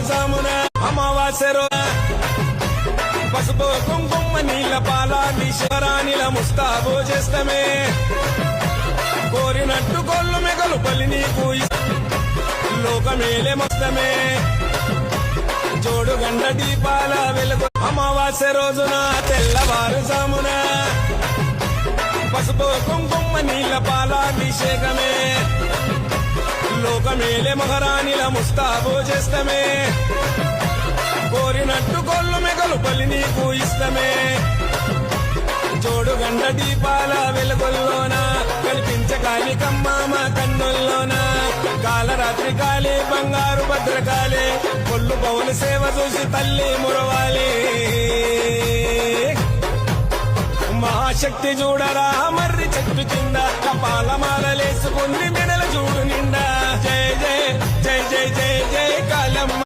తెల్లవారుజామున అమావాస్య పసుపు కుంకుమ నీళ్ళ పాలాభిషేరానిల ముస్తాబు చేస్తమే కోరినట్టు కొల్లు మెగలు పల్లి నీకు లోకమేలే మొత్తమే జోడు గండ దీపాల వెలుగు అమావాస్య రోజున తెల్లవారుజామున పసుపు కుంకుమ నీళ్ళ పాలాభిషేకమే లోకమేలే మహారాణిల ముస్తాబు చేస్తమే కోరినట్టు కొల్లు మెగలు పల్లి నీకు ఇస్తమే జోడు గండ దీపాల వెలుగుల్లోన కనిపించకాలి కమ్మామ కన్నుల్లోన కాలరాత్రి కాలే బంగారు భద్రకాలే కొల్లు పౌలు సేవ చూసి తల్లి మురవాలి మహాశక్తి చూడరా మర్రి చెట్టు కింద కపాల మాలలేసుకుంది మెడల చూడు నిండా జయ జయ జయ జయ జయ జయ కాలమ్మ